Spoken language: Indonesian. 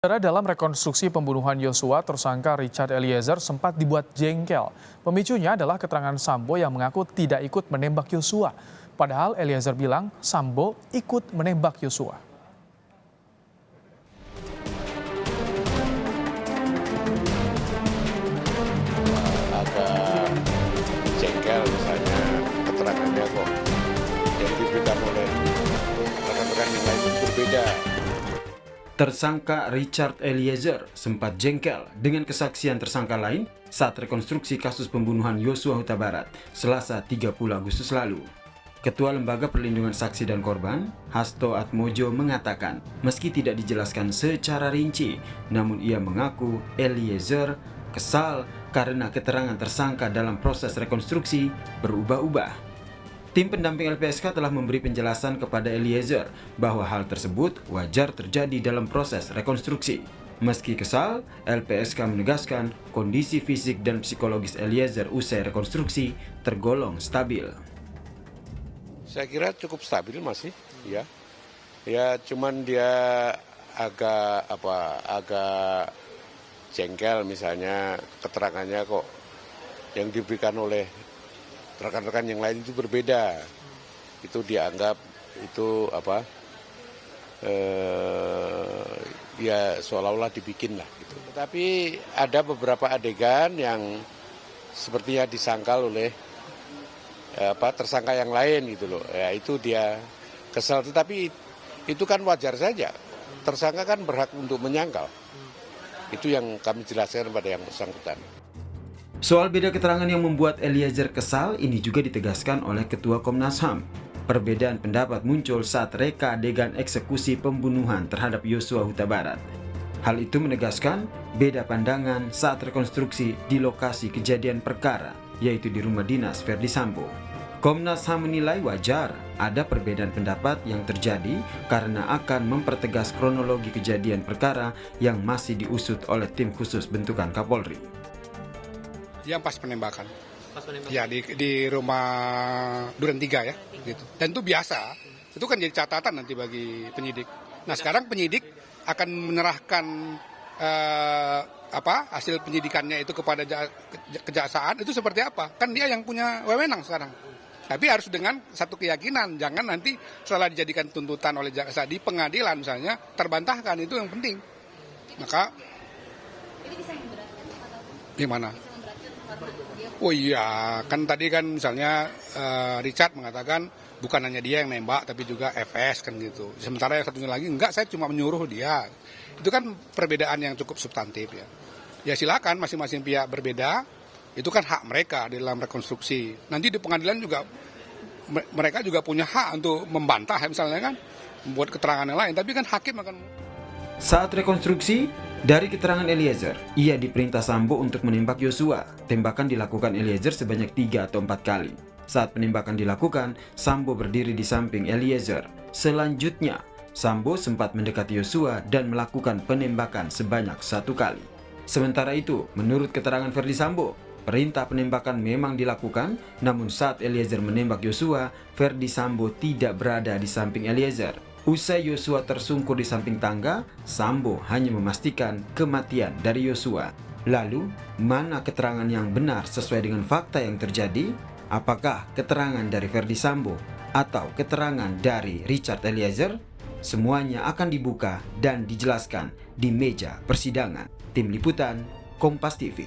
Saudara, dalam rekonstruksi pembunuhan Yosua, tersangka Richard Eliezer sempat dibuat jengkel. Pemicunya adalah keterangan Sambo yang mengaku tidak ikut menembak Yosua. Padahal Eliezer bilang Sambo ikut menembak Yosua. Agak jengkel misalnya keterangannya kok yang diberikan oleh rekan-rekan yang lain itu berbeda. Tersangka Richard Eliezer sempat jengkel dengan kesaksian tersangka lain saat rekonstruksi kasus pembunuhan Yosua Huta Barat, Selasa 30 Agustus lalu. Ketua Lembaga Perlindungan Saksi dan Korban, Hasto Atmojo mengatakan, meski tidak dijelaskan secara rinci, namun ia mengaku Eliezer kesal karena keterangan tersangka dalam proses rekonstruksi berubah-ubah. Tim pendamping LPSK telah memberi penjelasan kepada Eliezer bahwa hal tersebut wajar terjadi dalam proses rekonstruksi. Meski kesal, LPSK menegaskan kondisi fisik dan psikologis Eliezer usai rekonstruksi tergolong stabil. Saya kira cukup stabil masih, ya. Ya, cuman dia agak jengkel misalnya keterangannya kok yang diberikan oleh rekan-rekan yang lain itu berbeda. Itu dianggap itu ya seolah-olah dibikin lah gitu. Tetapi ada beberapa adegan yang sepertinya disangkal oleh tersangka yang lain gitu loh. Ya itu dia kesal, tetapi itu kan wajar saja. Tersangka kan berhak untuk menyangkal. Itu yang kami jelaskan pada yang bersangkutan. Soal beda keterangan yang membuat Eliezer kesal ini juga ditegaskan oleh Ketua Komnas HAM. Perbedaan pendapat muncul saat reka adegan eksekusi pembunuhan terhadap Yosua Huta Barat. Hal itu menegaskan beda pandangan saat rekonstruksi di lokasi kejadian perkara, yaitu di rumah dinas Verdi Sambo. Komnas HAM menilai wajar ada perbedaan pendapat yang terjadi karena akan mempertegas kronologi kejadian perkara yang masih diusut oleh tim khusus bentukan Kapolri. Yang pas penembakan. Ya di rumah Duren 3 ya gitu. Dan itu biasa. Itu kan jadi catatan nanti bagi penyidik. Nah, sekarang penyidik akan menyerahkan hasil penyidikannya itu kepada kejaksaan itu seperti apa? Kan dia yang punya wewenang sekarang. Tapi harus dengan satu keyakinan, jangan nanti setelah dijadikan tuntutan oleh jaksa di pengadilan misalnya terbantahkan, itu yang penting. Maka gimana? Oh iya, kan tadi kan misalnya Richard mengatakan bukan hanya dia yang nembak tapi juga FS kan gitu. Sementara yang satunya lagi enggak, saya cuma menyuruh dia. Itu kan perbedaan yang cukup substantif ya. Ya silakan masing-masing pihak berbeda, itu kan hak mereka di dalam rekonstruksi. Nanti di pengadilan juga mereka juga punya hak untuk membantah misalnya kan, membuat keterangan yang lain, tapi kan hakim akan. Saat rekonstruksi, dari keterangan Eliezer, ia diperintah Sambo untuk menembak Yosua. Tembakan dilakukan Eliezer sebanyak 3 atau 4 kali. Saat penembakan dilakukan, Sambo berdiri di samping Eliezer. Selanjutnya, Sambo sempat mendekati Yosua dan melakukan penembakan sebanyak 1 kali. Sementara itu, menurut keterangan Verdi Sambo, perintah penembakan memang dilakukan, namun saat Eliezer menembak Yosua, Verdi Sambo tidak berada di samping Eliezer. Usai Yosua tersungkur di samping tangga, Sambo hanya memastikan kematian dari Yosua. Lalu, mana keterangan yang benar sesuai dengan fakta yang terjadi? Apakah keterangan dari Verdi Sambo atau keterangan dari Richard Eliezer? Semuanya akan dibuka dan dijelaskan di meja persidangan. Tim Liputan, Kompas TV.